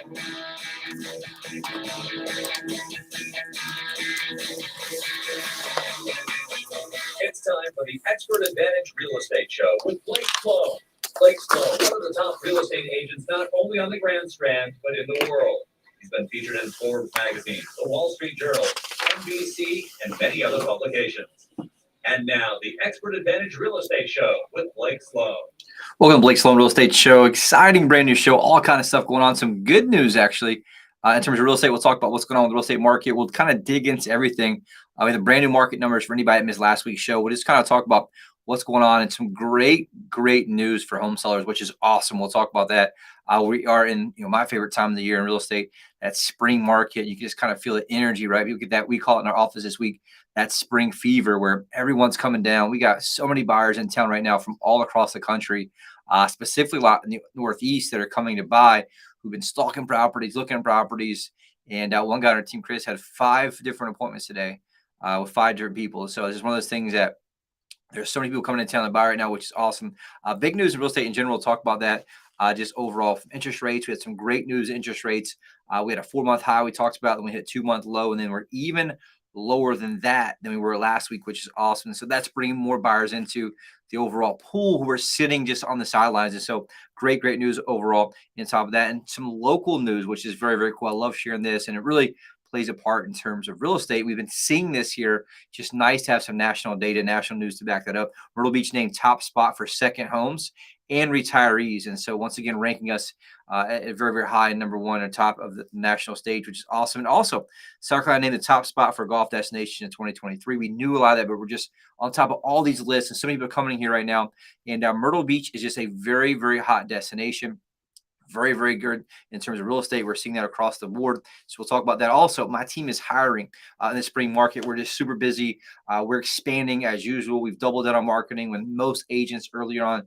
It's time for the Expert Advantage Real Estate Show with Blake Sloan. Blake Sloan, one of the top real estate agents not only on the Grand Strand, but in the world. He's been featured in Forbes magazine, the Wall Street Journal, NBC, and many other publications. And now, the Expert Advantage Real Estate Show with Blake Sloan. Welcome to Blake Sloan Real Estate Show. Exciting brand new show, all kind of stuff going on. Some good news, actually. In terms of real estate, we'll talk about what's going on with the real estate market. We'll kind of dig into everything. We have the brand new market numbers for anybody that missed last week's show. We'll just kind of talk about what's going on and some great news for home sellers, which is awesome. We'll talk about that. We are in my favorite time of the year in real estate, that spring market. You can just kind of feel the energy, right? We get that. We call it in our office this week, that spring fever where everyone's coming down. We got so many buyers in town right now from all across the country, specifically a lot in the Northeast that are coming to buy, who've been stalking properties, looking at properties. And one guy on our team, Chris, had 5 different appointments today with 5 different people. So it's just one of those things that there's so many people coming into town to buy right now, which is awesome. Big news in real estate in general. We'll talk about that. Just overall interest rates. We had some great news interest rates. We had a 4-month high we talked about, then we hit a 2-month low, and then we're even lower than that than we were last week, which is awesome. So that's bringing more buyers into the overall pool who are sitting just on the sidelines. And so great news overall on top of that. And some local news, which is very cool. I love sharing this, and it really plays a part in terms of real estate. We've been seeing this here. Just nice to have some national data, national news to back that up. Myrtle Beach named top spot for second homes and retirees. And so once again, ranking us at very high, number 1 on top of the national stage, which is awesome. And also, South Carolina named the top spot for golf destination in 2023. We knew a lot of that, but we're just on top of all these lists. And so many people are coming here right now. And Myrtle Beach is just a very hot destination. Very good in terms of real estate. We're seeing that across the board. So we'll talk about that. Also, my team is hiring in the spring market. We're just super busy. We're expanding as usual. We've doubled down on marketing when most agents earlier on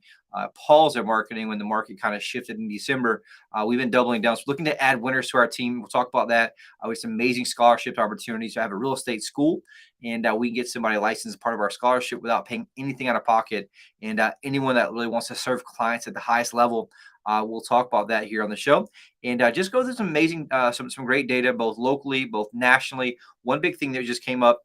paused their marketing when the market kind of shifted in December. We've been doubling down. So looking to add winners to our team. We'll talk about that. We have some amazing scholarship opportunities. I have a real estate school, and we can get somebody licensed as part of our scholarship without paying anything out of pocket. And anyone that really wants to serve clients at the highest level, we'll talk about that here on the show, and just go through some amazing, some great data, both locally, both nationally. One big thing that just came up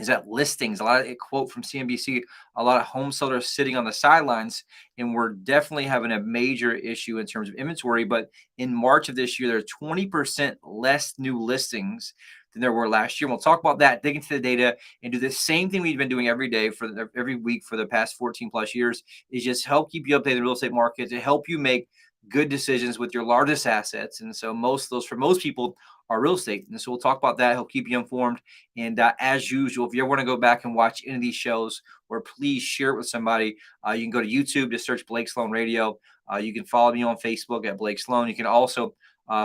is that listings, a lot of a quote from CNBC, a lot of home sellers sitting on the sidelines, and we're definitely having a major issue in terms of inventory. But in March of this year, there are 20% less new listings than there were last year. And we'll talk about that, dig into the data, and do the same thing we've been doing every week for the past 14 plus years, is just help keep you updated in the real estate market, to help you make good decisions with your largest assets. And so most of those, for most people, are real estate. And so we'll talk about that, help keep you informed. And as usual, if you ever want to go back and watch any of these shows, or please share it with somebody, you can go to YouTube to search Blake Sloan Radio. You can follow me on Facebook at Blake Sloan. You can also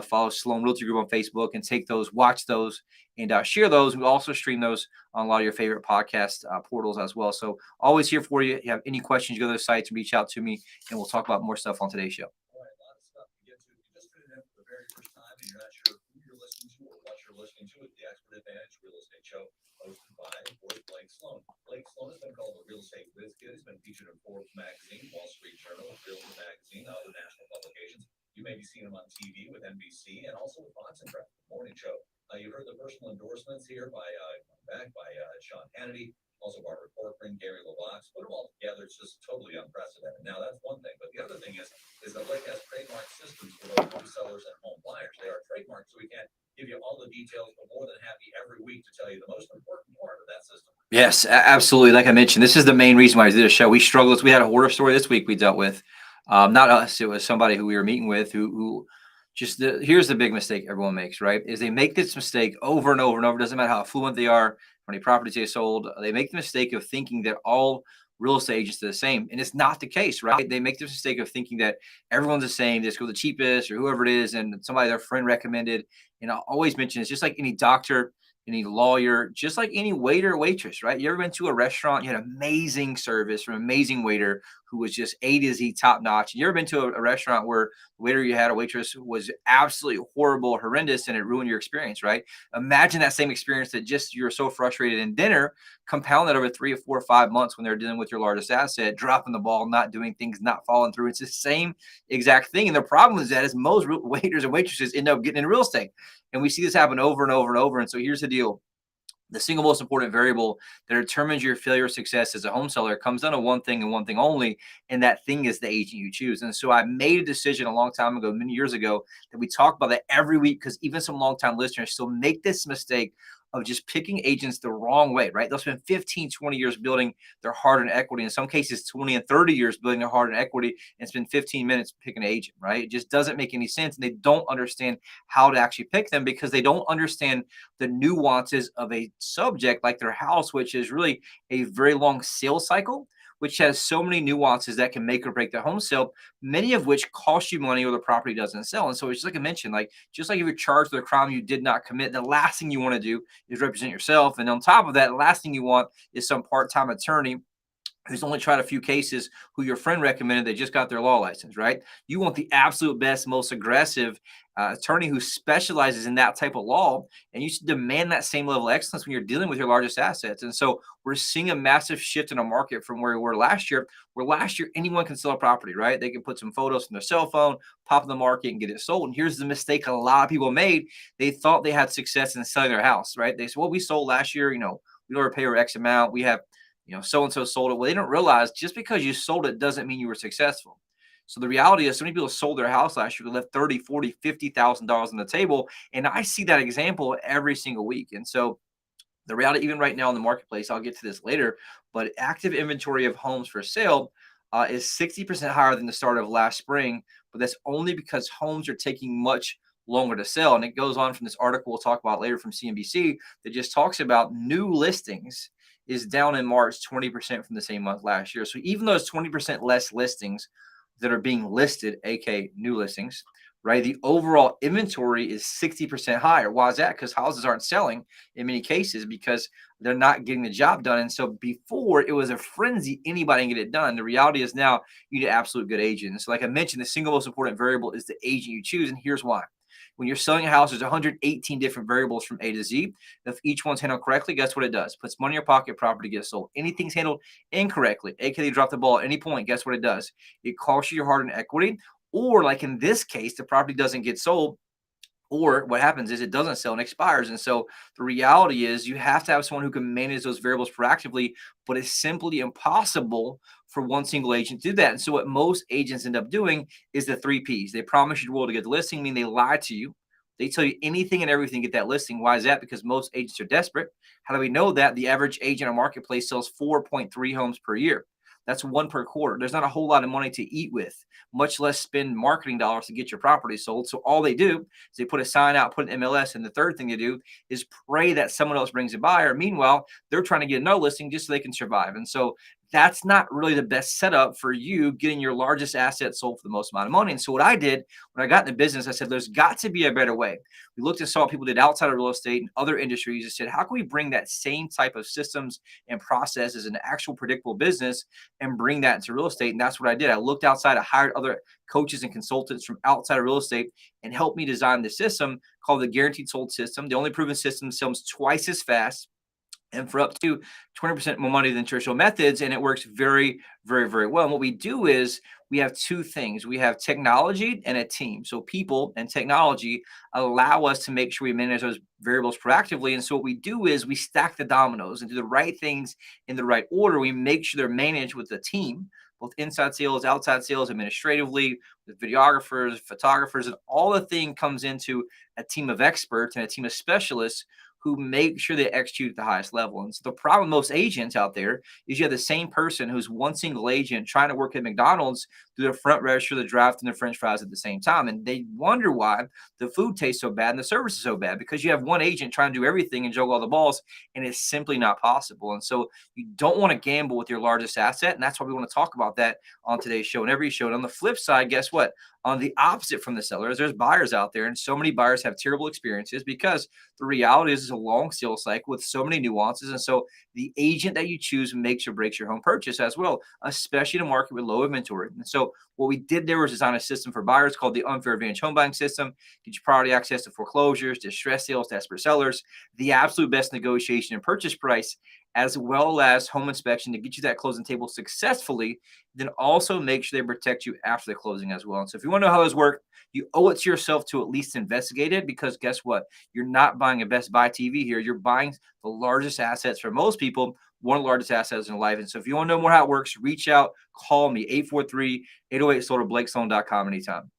follow Sloan Realty Group on Facebook and take those, watch those, and share those. We also stream those on a lot of your favorite podcast portals as well. So always here for you. If you have any questions, you go to those sites and reach out to me, and we'll talk about more stuff on today's show. All right, a lot of stuff to get to. If you just tuned in for the very first time and you're not sure who you're listening to or what you're listening to, it's the Expert Advantage Real Estate Show, hosted by Blake Sloan. Blake Sloan has been called the real estate whiz kid. He's been featured in Forbes magazine, Wall Street Journal, Realty magazine, other national publications. You may be seeing him on TV with NBC and also with Fox and Breakfast Morning Show. You heard the personal endorsements here by Sean Hannity, also Barbara Corcoran, Gary LaVox. Put them all together, it's just totally unprecedented. Now, that's one thing, but the other thing is that Blake has trademark systems for both home sellers and home buyers. They are trademarked, so we can't give you all the details, but more than happy every week to tell you the most important part of that system. Yes, absolutely. Like I mentioned, this is the main reason why I did a show. We struggled. We had a horror story this week we dealt with. Not us. It was somebody who we were meeting with who just here's the big mistake everyone makes, right? Is they make this mistake over and over and over. Doesn't matter how affluent they are, how many properties they sold. They make the mistake of thinking that all real estate agents are the same. And it's not the case, right? They make the mistake of thinking that everyone's the same. They just go the cheapest or whoever it is, and somebody their friend recommended. And I always mention it's just like any doctor, any lawyer, just like any waiter or waitress, right? You ever been to a restaurant, you had amazing service from an amazing waiter who was just A to Z top notch. You ever been to a restaurant where the waiter you had, a waitress, was absolutely horrible, horrendous, and it ruined your experience, right? Imagine that same experience that just you're so frustrated in dinner, compound that over 3 or 4 or 5 months when they're dealing with your largest asset, dropping the ball, not doing things, not following through. It's the same exact thing. And the problem is that is most waiters and waitresses end up getting in real estate. And we see this happen over and over and over. And so here's the deal. The single most important variable that determines your failure or success as a home seller comes down to one thing and one thing only, and that thing is the agent you choose. And so I made a decision a long time ago, many years ago, that we talk about that every week, because even some longtime listeners still make this mistake of just picking agents the wrong way, right? They'll spend 15, 20 years building their hard-earned equity, in some cases 20 and 30 years building their hard-earned equity, and spend 15 minutes picking an agent, right? It just doesn't make any sense, and they don't understand how to actually pick them because they don't understand the nuances of a subject like their house, which is really a very long sales cycle, which has so many nuances that can make or break the home sale, many of which cost you money or the property doesn't sell. And so it's like I mentioned, like just like if you're charged with a crime you did not commit, the last thing you want to do is represent yourself. And on top of that, the last thing you want is some part-time attorney who's only tried a few cases, who your friend recommended, they just got their law license, right? You want the absolute best, most aggressive attorney who specializes in that type of law, and you should demand that same level of excellence when you're dealing with your largest assets. And so we're seeing a massive shift in the market from where we were last year, where last year anyone can sell a property, right? They can put some photos from their cell phone, pop in the market and get it sold. And here's the mistake a lot of people made. They thought they had success in selling their house, right? They said, well, we sold last year, we don't pay her X amount. We have so-and-so sold it. Well, they don't realize just because you sold it doesn't mean you were successful. So the reality is so many people sold their house last year, left $30,000, $40,000, $50,000 on the table. And I see that example every single week. And so the reality, even right now in the marketplace, I'll get to this later, but active inventory of homes for sale is 60% higher than the start of last spring. But that's only because homes are taking much longer to sell. And it goes on from this article we'll talk about later from CNBC that just talks about new listings is down in March 20% from the same month last year. So even though it's 20% less listings that are being listed, aka new listings, right? The overall inventory is 60% higher. Why is that? Because houses aren't selling in many cases because they're not getting the job done. And so before it was a frenzy, anybody can get it done. The reality is now you need an absolute good agent. And so like I mentioned, the single most important variable is the agent you choose. And here's why. When you're selling a house, there's 118 different variables from A to Z. If each one's handled correctly, guess what it does? Puts money in your pocket, property gets sold. Anything's handled incorrectly, aka you drop the ball at any point, guess what it does? It costs you your hard-earned equity, or like in this case, the property doesn't get sold, or what happens is it doesn't sell and expires. And so the reality is you have to have someone who can manage those variables proactively, but it's simply impossible for one single agent to do that. And so what most agents end up doing is the 3 Ps. They promise you the world to get the listing, mean they lie to you. They tell you anything and everything to get that listing. Why is that? Because most agents are desperate. How do we know that? The average agent on marketplace sells 4.3 homes per year. That's one per quarter. There's not a whole lot of money to eat with, much less spend marketing dollars to get your property sold. So all they do is they put a sign out, put an MLS, and the third thing they do is pray that someone else brings a buyer. Meanwhile, they're trying to get another listing just so they can survive. And so that's not really the best setup for you getting your largest asset sold for the most amount of money. And so what I did when I got in the business, I said, there's got to be a better way. We looked and saw what people did outside of real estate and other industries and said, how can we bring that same type of systems and processes in an actual predictable business and bring that into real estate? And that's what I did. I looked outside, I hired other coaches and consultants from outside of real estate and helped me design the system called the Guaranteed Sold System. The only proven system sells twice as fast and for up to 20% more money than traditional methods. And it works very, very, very well. And what we do is we have two things. We have technology and a team. So people and technology allow us to make sure we manage those variables proactively. And so what we do is we stack the dominoes and do the right things in the right order. We make sure they're managed with the team, both inside sales, outside sales, administratively, with videographers, photographers, and all the thing comes into a team of experts and a team of specialists who make sure they execute at the highest level. And so the problem with most agents out there is you have the same person who's one single agent trying to work at McDonald's, do the front register, the draft, and the French fries at the same time. And they wonder why the food tastes so bad and the service is so bad, because you have one agent trying to do everything and juggle all the balls, and it's simply not possible. And so you don't want to gamble with your largest asset. And that's why we want to talk about that on today's show and every show. And on the flip side, guess what? On the opposite from the sellers, there's buyers out there, and so many buyers have terrible experiences because the reality is it's a long sales cycle with so many nuances. And so the agent that you choose makes or breaks your home purchase as well, especially in a market with low inventory. And so what we did there was design a system for buyers called the Unfair Advantage Home Buying System. Get you priority access to foreclosures, distress sales, desperate sellers, the absolute best negotiation and purchase price, as well as home inspection to get you that closing table successfully. Then also make sure they protect you after the closing as well. And so if you want to know how those work, you owe it to yourself to at least investigate it, because guess what? You're not buying a Best Buy TV here. You're buying the largest assets for most people, one of the largest assets in life. And so if you want to know more how it works, reach out, call me, 843-808-SOLD or BlakeSloan.com anytime.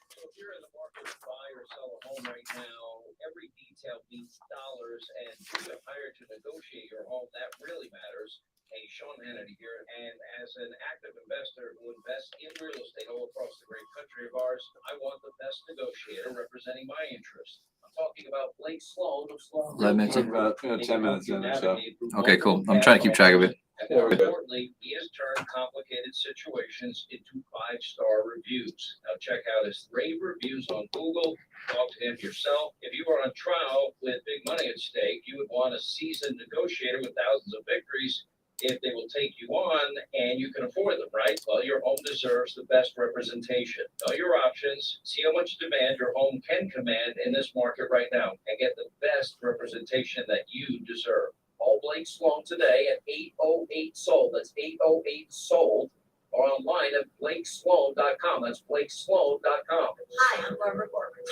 So if you're in the market to buy or sell a home right now, every detail means dollars, and who you hire to negotiate your home, that really matters. Hey, Sean Hannity here, and as an active investor who invests in real estate all across the great country of ours, I want the best negotiator representing my interests. I'm talking about Blake Sloan of Sloan. 11 minutes in. About 10 minutes in or so. Okay, cool. I'm trying to keep track of it. And more importantly, he has turned complicated situations into 5-star reviews. Now check out his rave reviews on Google. Talk to him yourself. If you are on trial with big money at stake, you would want a seasoned negotiator with thousands of victories. If they will take you on and you can afford them, right? Well, your home deserves the best representation. Know your options. See how much demand your home can command in this market right now, and get the best representation that you deserve. Call Blake Sloan today at 808-SOLD. That's 808-SOLD. Or online at BlakeSloan.com. That's BlakeSloan.com. Hi, I'm Barbara Gorman.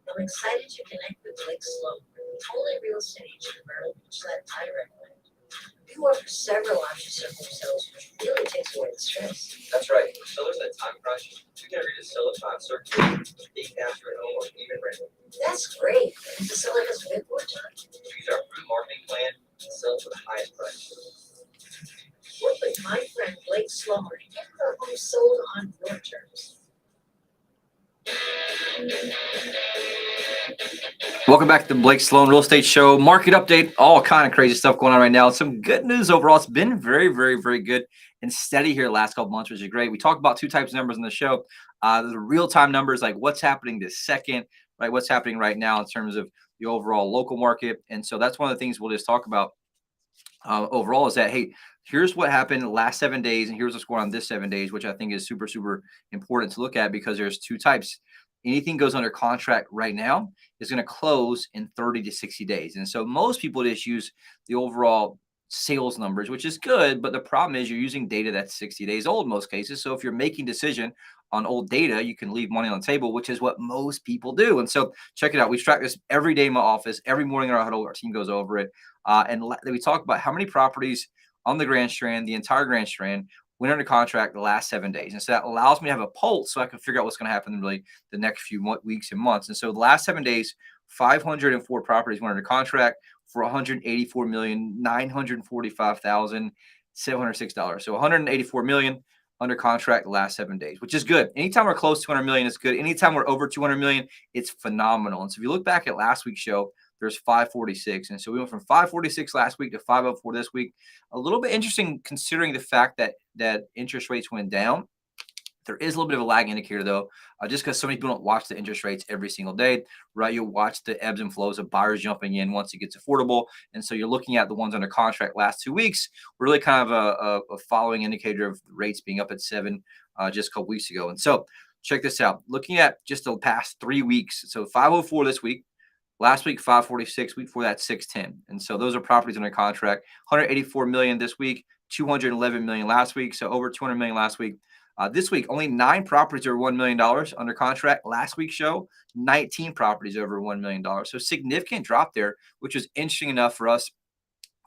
I'm excited to connect with Blake Sloan, the only real estate agent in Myrtle Beach that I recommend. We offer several options for home sales, which really takes away the stress. That's right. For sellers that time crunch, you can agree to sell it on certain days after an home or even rental. That's great. If the seller has a bit more time. Use our free marketing plan and sell for the highest price. Work with my friend Blake Sloan and get her home sold on your terms. Welcome back to the Blake Sloan Real Estate Show. Market update, all kind of crazy stuff going on right now. Some good news overall. It's been very, very, very good and steady here the last couple months, which is great. We talked about two types of numbers in the show. The real-time numbers, like what's happening this second, right? What's happening right now in terms of the overall local market. And so that's one of the things we'll just talk about overall is that, hey, here's what happened in the last 7 days, and here's what's going on this 7 days, which I think is super, super important to look at, because there's two types. Anything goes under contract right now is going to close in 30 to 60 days. And so most people just use the overall sales numbers, which is good. But the problem is you're using data that's 60 days old in most cases. So if you're making decision on old data, you can leave money on the table, which is what most people do. And so check it out. We track this every day in my office. Every morning in our huddle, our team goes over it. And we talk about how many properties on the Grand Strand, the entire Grand Strand, went under contract the last 7 days. And so that allows me to have a pulse so I can figure out what's going to happen in really the next few weeks and months. And so the last 7 days, 504 properties went under contract for $184,945,706. So $184 million under contract the last 7 days, which is good. Anytime we're close to 200 million, it's good. Anytime we're over 200 million, it's phenomenal. And so if you look back at last week's show, there's 546. And so we went from 546 last week to 504 this week. A little bit interesting considering the fact that interest rates went down. There is a little bit of a lag indicator, though, just because so many people don't watch the interest rates every single day, right? You'll watch the ebbs and flows of buyers jumping in once it gets affordable. And so you're looking at the ones under contract last 2 weeks. We're really kind of a following indicator of rates being up at 7 just a couple weeks ago. And so check this out. Looking at just the past 3 weeks. So 504 this week. Last week, 546. Week before that, 610. And so those are properties under contract. 184 million this week, 211 million last week. So over 200 million last week. This week, only 9 properties are $1 million under contract. Last week's show, 19 properties over $1 million. So significant drop there, which was interesting enough for us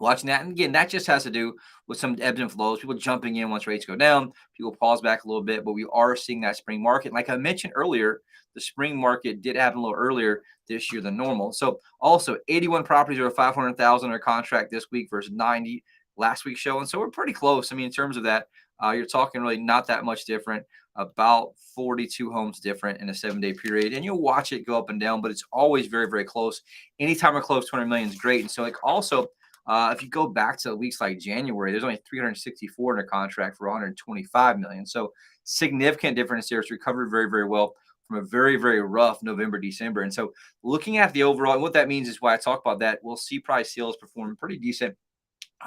watching that. And again, that just has to do with some ebbs and flows, people jumping in once rates go down, people pause back a little bit, but we are seeing that spring market. Like I mentioned earlier, the spring market did happen a little earlier this year than normal. So also 81 properties over 500,000 under contract this week versus 90 last week's show. And so we're pretty close. I mean, in terms of that, you're talking really not that much different, about 42 homes different in a 7-day period. And you'll watch it go up and down, but it's always very, very close. Anytime we're close, 200 million is great. And so like also If you go back to weeks like January, there's only 364 under contract for 125 million. So significant difference there. It's recovered very, very well from a very, very rough November, December. And so looking at the overall, and what that means is why I talk about that, we'll see price sales perform pretty decent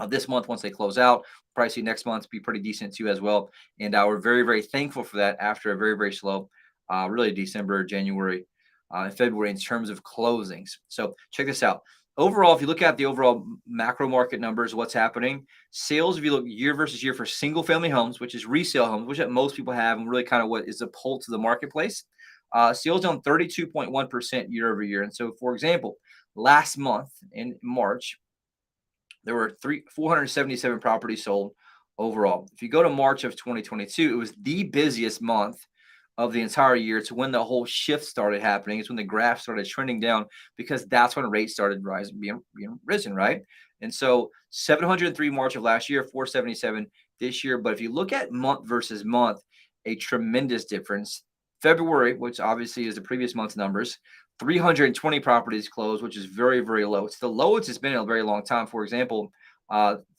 this month once they close out. Probably see next month be pretty decent too as well. And we're very, very thankful for that after a very, very slow, really December, January, and February in terms of closings. So check this out. Overall, if you look at the overall macro market numbers, what's happening, sales, if you look year versus year for single family homes, which is resale homes, which that most people have, and really kind of what is the pulse of the marketplace, sales down 32.1% year over year. And so, for example, last month in March, there were 477 properties sold overall. If you go to March of 2022, it was the busiest month of the entire year to when the whole shift started happening. It's when the graph started trending down because that's when rates started rising, being risen, right? And so 703 March of last year, 477 this year. But if you look at month versus month, a tremendous difference. February, which obviously is the previous month's numbers, 320 properties closed, which is very, very low. It's the lowest it's been in a very long time. For example,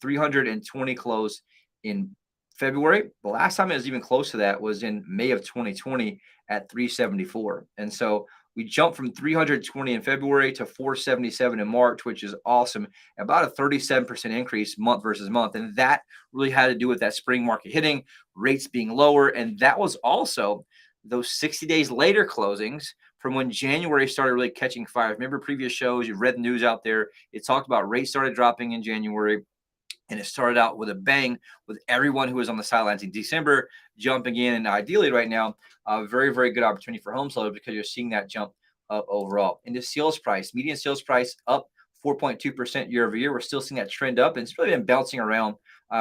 320 closed in February. The last time it was even close to that was in May of 2020 at 374. And so we jumped from 320 in February to 477 in March, which is awesome. About a 37% increase month versus month. And that really had to do with that spring market hitting, rates being lower. And that was also those 60 days later closings from when January started really catching fire. Remember previous shows, you've read the news out there. It talked about rates started dropping in January. And it started out with a bang with everyone who was on the sidelines in December jumping in. And ideally right now, a very, very good opportunity for home sellers because you're seeing that jump up overall. And the sales price, median sales price up 4.2% year over year. We're still seeing that trend up. And it's really been bouncing around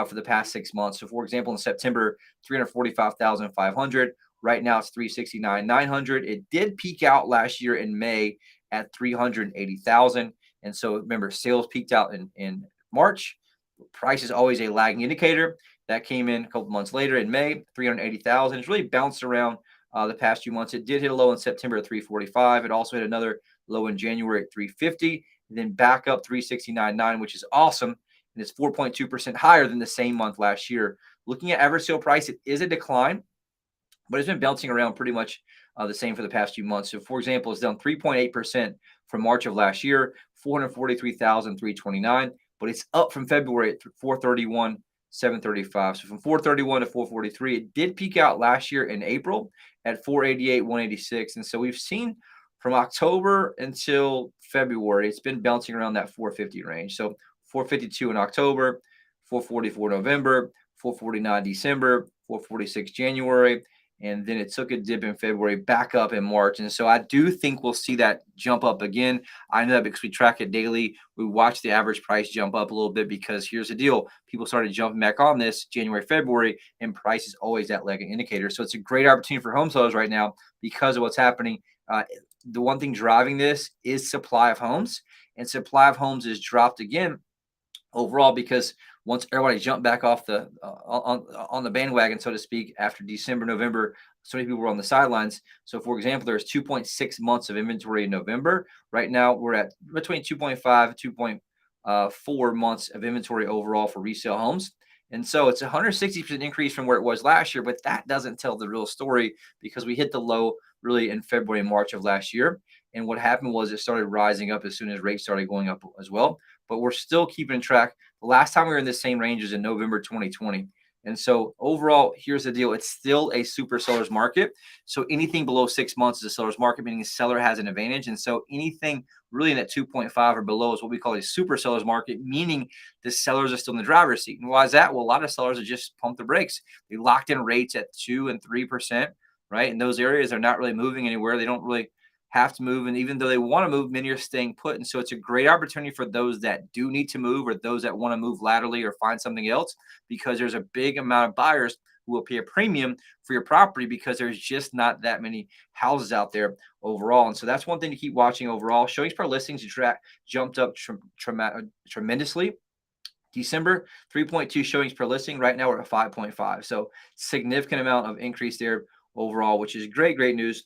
for the past 6 months. So for example, in September, 345,500. Right now it's 369,900. It did peak out last year in May at 380,000. And so remember, sales peaked out in March. Price is always a lagging indicator. That came in a couple months later in May, 380,000. It's really bounced around the past few months. It did hit a low in September at 345. It also hit another low in January at 350, and then back up 369.9, which is awesome. And it's 4.2% higher than the same month last year. Looking at average sale price, it is a decline, but it's been bouncing around pretty much the same for the past few months. So, for example, it's down 3.8% from March of last year, 443,329. But it's up from February at 431,735. So from 431 to 443, it did peak out last year in April at 488,186. And so we've seen from October until February, it's been bouncing around that 450 range. So 452 in October, 444 November, 449 December, 446 January. And then it took a dip in February, back up in March. And so I do think we'll see that jump up again. I know that because we track it daily. We watch the average price jump up a little bit because here's the deal. People started jumping back on this January, February, and price is always that lagging indicator. So it's a great opportunity for home sellers right now because of what's happening. The one thing driving this is supply of homes. And supply of homes is dropped again overall because once everybody jumped back off the on the bandwagon, so to speak, after December, November, so many people were on the sidelines. So, for example, there's 2.6 months of inventory in November. Right now, we're at between 2.5 and 2.4 months of inventory overall for resale homes. And so it's a 160% increase from where it was last year, but that doesn't tell the real story because we hit the low really in February and March of last year. And what happened was it started rising up as soon as rates started going up as well. But we're still keeping track. The last time we were in the same range is in November 2020. And so overall, here's the deal. It's still a super seller's market. So anything below 6 months is a seller's market, meaning the seller has an advantage. And so anything really in that 2.5 or below is what we call a super seller's market, meaning the sellers are still in the driver's seat. And why is that? Well, a lot of sellers are just pump the brakes. They locked in rates at 2 and 3%, right? And those areas are not really moving anywhere. They don't really have to move. And even though they want to move, many are staying put. And so it's a great opportunity for those that do need to move or those that want to move laterally or find something else, because there's a big amount of buyers who will pay a premium for your property because there's just not that many houses out there overall. And so that's one thing to keep watching overall. Showings per listings jumped up tremendously. December, 3.2 showings per listing. Right now we're at 5.5. So significant amount of increase there overall, which is great news.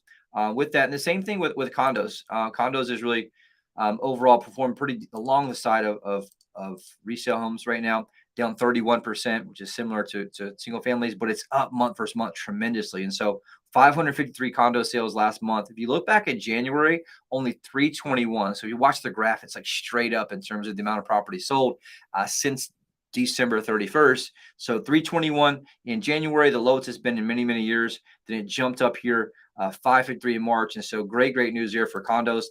With that, and the same thing with condos. Condos is really overall performed pretty along the side of of resale homes right now, down 31%, which is similar to single families, but it's up month versus month tremendously. And so 553 condo sales last month. If you look back at January, only 321. So if you watch the graph, it's like straight up in terms of the amount of property sold since December 31st. So 321 in January, the lowest it's been in many, many years. Then it jumped up here 553 in March. And so great news here for condos.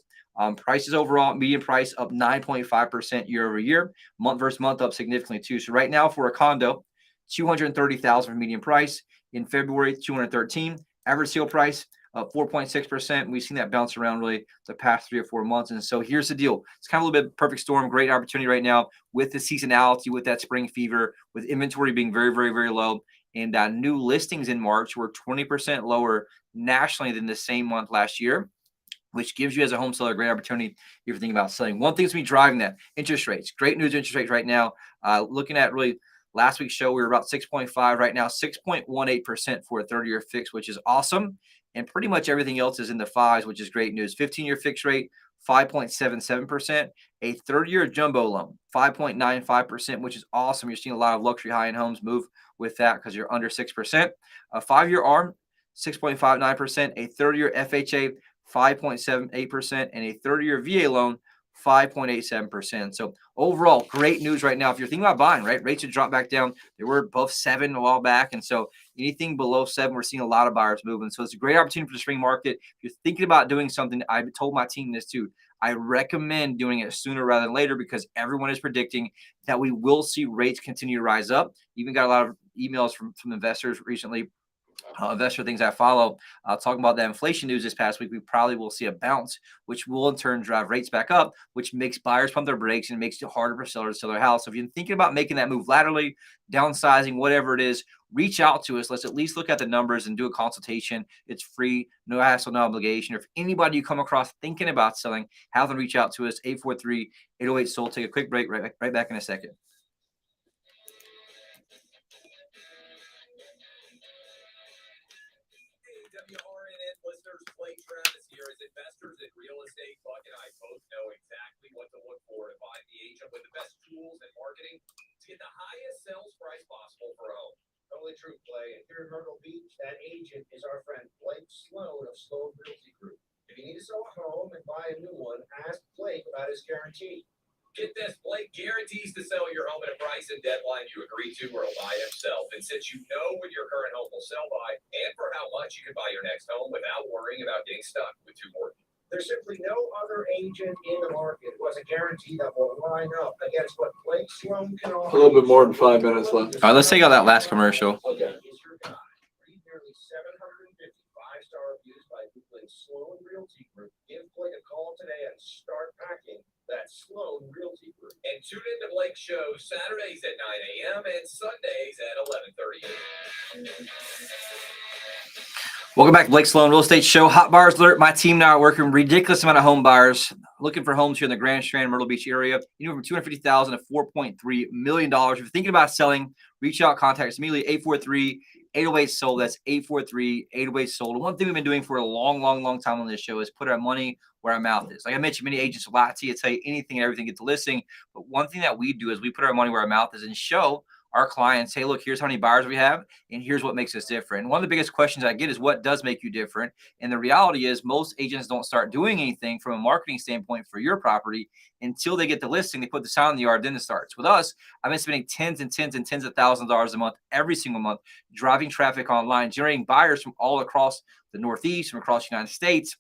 Prices overall, median price up 9.5% year over year, month versus month up significantly too. So right now for a condo, 230,000 for median price. In February, 213. Average sale price up 4.6%. We've seen that bounce around really the past 3 or 4 months. And so here's the deal. It's kind of a little bit perfect storm, great opportunity right now with the seasonality, with that spring fever, with inventory being very, very, very low. And new listings in March were 20% lower nationally than the same month last year, which gives you as a home seller a great opportunity if you're thinking about selling. One thing's going to be driving that, interest rates. Great news, interest rates right now. Looking at really last week's show, we were about 6.5 right now, 6.18% for a 30-year fix, which is awesome. And pretty much everything else is in the fives, which is great news. 15-year fixed rate, 5.77%. A 30-year jumbo loan, 5.95%, which is awesome. You're seeing a lot of luxury high-end homes move with that because you're under 6%. A 5-year ARM, 6.59%. A 30-year FHA, 5.78%, and a 30-year VA loan, 5.87%. So overall, great news right now. If you're thinking about buying, right, rates have dropped back down. They were above 7 a while back. And so anything below 7, we're seeing a lot of buyers moving. So it's a great opportunity for the spring market. If you're thinking about doing something, I've told my team this too. I recommend doing it sooner rather than later because everyone is predicting that we will see rates continue to rise up. Even got a lot of emails from investors recently. Investor things I follow, talking about the inflation news this past week, we probably will see a bounce, which will in turn drive rates back up, which makes buyers pump their brakes and makes it harder for sellers to sell their house. So if you're thinking about making that move laterally, downsizing, whatever it is, reach out to us. Let's at least look at the numbers and do a consultation. It's free, no hassle, no obligation. If anybody you come across thinking about selling, have them reach out to us, 843-808-SOLD. Take a quick break, right back in a second. WRNN listeners, Blake Travis here. As investors in real estate, Buck and I both know exactly what to look for to find the agent with the best tools and marketing to get the highest sales price possible for a home. Totally true, Clay. And here in Myrtle Beach, that agent is our friend Blake Sloan of Sloan Realty Group. If you need to sell a home and buy a new one, ask Blake about his guarantee. Get this, Blake guarantees to sell your home at a price and deadline you agree to or he'll buy himself. And since you know when your current home will sell by and for how much, you can buy your next home without worrying about getting stuck with too more. There's simply no other agent in the market who has a guarantee that will line up against what Blake Sloan can offer. A little bit more than 5 minutes left. All right, let's take out that last commercial. Okay. Is your guy. Read nearly 750 5-star reviews by Googling Sloan Realty Group. Give Blake a call today and start packing. That's Sloan Realty Group. And tune in to Blake's show Saturdays at 9 a.m. and Sundays at 11:30. Welcome back to Blake Sloan Real Estate Show. Hot buyers alert. My team now are working ridiculous amount of home buyers looking for homes here in the Grand Strand, Myrtle Beach area. You know, from $250,000 to $4.3 million. If you're thinking about selling, reach out, contact us immediately. 843-808-SOLD. That's 843-808-SOLD. One thing we've been doing for a long time on this show is put our money where our mouth is. Like I mentioned, many agents will lie to you, tell you anything and everything, get the listing. But one thing that we do is we put our money where our mouth is and show our clients, hey, look, here's how many buyers we have, and here's what makes us different. And one of the biggest questions I get is what does make you different? And the reality is most agents don't start doing anything from a marketing standpoint for your property until they get the listing. They put the sign in the yard, then it starts. With us, I've been spending tens of thousands of dollars a month, every single month, driving traffic online, generating buyers from all across the Northeast, from across the United States.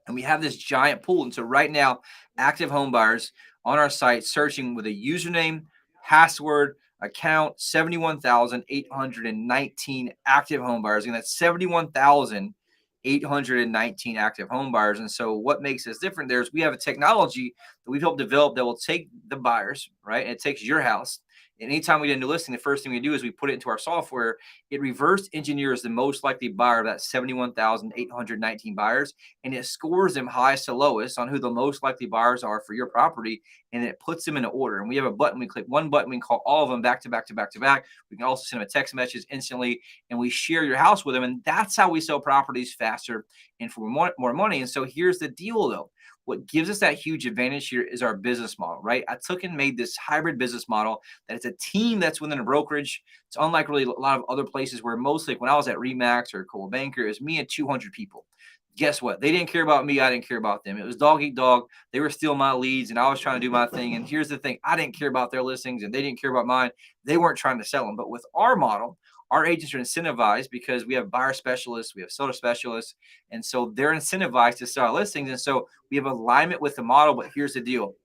And we have this giant pool. And so right now, active home buyers on our site searching with a username, password, account, 71,819 active home buyers. And that's 71,819 active home buyers. And so what makes us different there is we have a technology that we've helped develop that will take the buyers, right? And it takes your house. And anytime we get a new listing, the first thing we do is we put it into our software. It reverse engineers the most likely buyer of that 71,819 buyers, and it scores them highest to lowest on who the most likely buyers are for your property, and it puts them in order. And we have a button. We click one button. We can call all of them back to back to back to back. We can also send them a text message instantly, and we share your house with them. And that's how we sell properties faster and for more money. And so here's the deal, though. what gives us that huge advantage here is our business model, right? I took and made this hybrid business model that it's a team that's within a brokerage. It's unlike really a lot of other places where mostly when I was at Remax or Coldwell Banker, it was me and 200 people. Guess what? They didn't care about me. I didn't care about them. It was dog eat dog. They were stealing my leads and I was trying to do my thing. And here's the thing. I didn't care about their listings and they didn't care about mine. They weren't trying to sell them. But with our model, our agents are incentivized because we have buyer specialists, we have seller specialists, and so they're incentivized to sell our listings. And so we have alignment with the model. But here's the deal.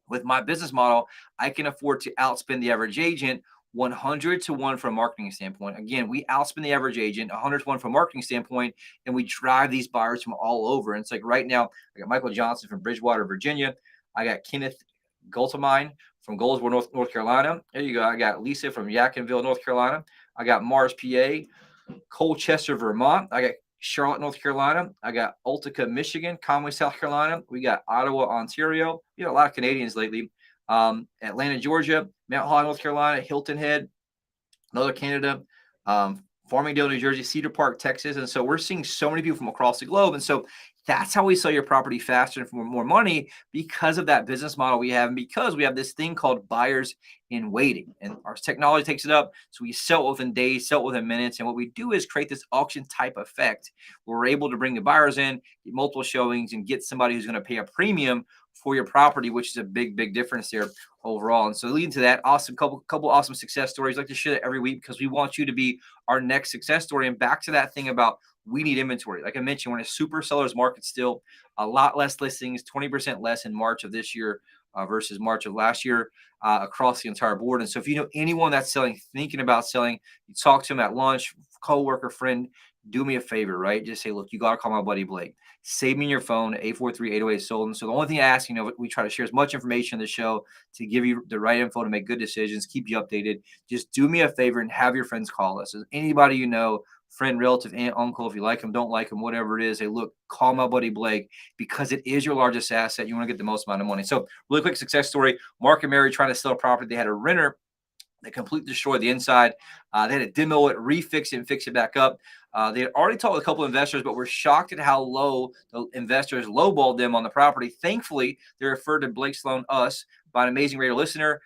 With my business model, I can afford to outspend the average agent 100 to 1 from a marketing standpoint. Again, we outspend the average agent 100 to 1 from a marketing standpoint, and we drive these buyers from all over. And it's like right now, I got Michael Johnson from Bridgewater, Virginia. I got Kenneth Gultamine from Goldsboro, North Carolina. There you go. I got Lisa from Yadkinville, North Carolina. I got Mars, PA, Colchester, Vermont. I got Charlotte, North Carolina. I got Utica, Michigan, Conway, South Carolina. We got Ottawa, Ontario. You know, a lot of Canadians lately. Atlanta, Georgia, Mount Holly, North Carolina, Hilton Head, Northern Canada, Farmingdale, New Jersey, Cedar Park, Texas. And so we're seeing so many people from across the globe. And so that's how we sell your property faster and for more money because of that business model we have. And because we have this thing called buyers in waiting and our technology takes it up. So we sell within days, sell within minutes. And what we do is create this auction type effect where we're able to bring the buyers in, get multiple showings and get somebody who's going to pay a premium for your property, which is a big, big difference there overall. And so leading to that, awesome couple awesome success stories. I like to share that every week because we want you to be our next success story. And back to that thing about we need inventory. Like I mentioned, we're in a super seller's market still, a lot less listings, 20% less in March of this year versus March of last year across the entire board. And so if you know anyone that's selling, thinking about selling, you talk to them at lunch, coworker, friend, do me a favor, right? Just say, look, you got to call my buddy Blake. Save me your phone, 843-808-SOLD. And so the only thing I ask, we try to share as much information in the show to give you the right info to make good decisions, keep you updated. Just do me a favor and have your friends call us. Anybody you know, friend, relative, aunt, uncle, if you like them, don't like them, whatever it is, hey, look, call my buddy Blake because it is your largest asset. You want to get the most amount of money. So really quick success story, Mark and Mary trying to sell a property. They had a renter. They completely destroyed the inside. They had to demo it, refix it, and fix it back up. They had already talked with a couple of investors, but were shocked at how low the investors lowballed them on the property. Thankfully, they referred to Blake Sloan, us, by an amazing radio listener.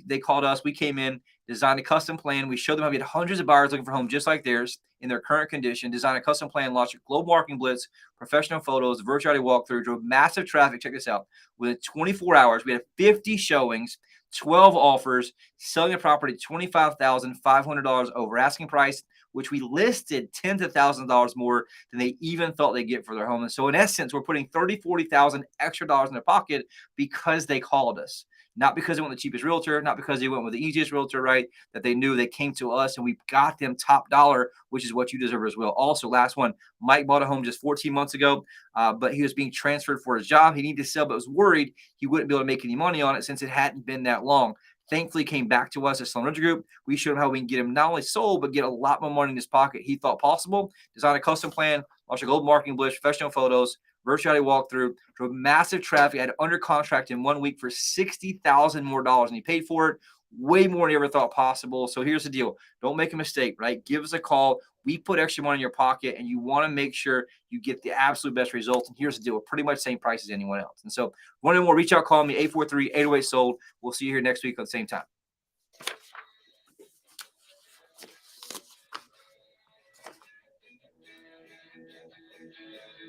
They called us. We came in, designed a custom plan. We showed them how we had hundreds of buyers looking for homes just like theirs in their current condition, designed a custom plan, launched a global marketing blitz, professional photos, virtual reality walkthrough, drove massive traffic. Check this out. Within 24 hours, we had 50 showings, 12 offers, selling the property $25,500 over asking price, which we listed tens of thousands of dollars more than they even thought they'd get for their home. And so in essence, we're putting $30,000, $40,000 extra dollars in their pocket because they called us. Not because they went with the cheapest realtor, not because they went with the easiest realtor, right? That they knew they came to us and we got them top dollar, which is what you deserve as well. Also, last one, Mike bought a home just 14 months ago, but he was being transferred for his job. He needed to sell, but was worried he wouldn't be able to make any money on it since it hadn't been that long. Thankfully, came back to us at Sloan Realty Group. We showed him how we can get him not only sold, but get a lot more money in his pocket. He thought possible. Designed a custom plan, launched a global marketing blitz, professional photos, virtual reality walkthrough, drove massive traffic, had under contract in 1 week for $60,000 more dollars, and he paid for it way more than he ever thought possible. So here's the deal. Don't make a mistake, right? Give us a call. We put extra money in your pocket, and you want to make sure you get the absolute best results. And here's the deal. We're pretty much the same price as anyone else. And so, one more, reach out, call me, 843-808-SOLD. We'll see you here next week at the same time.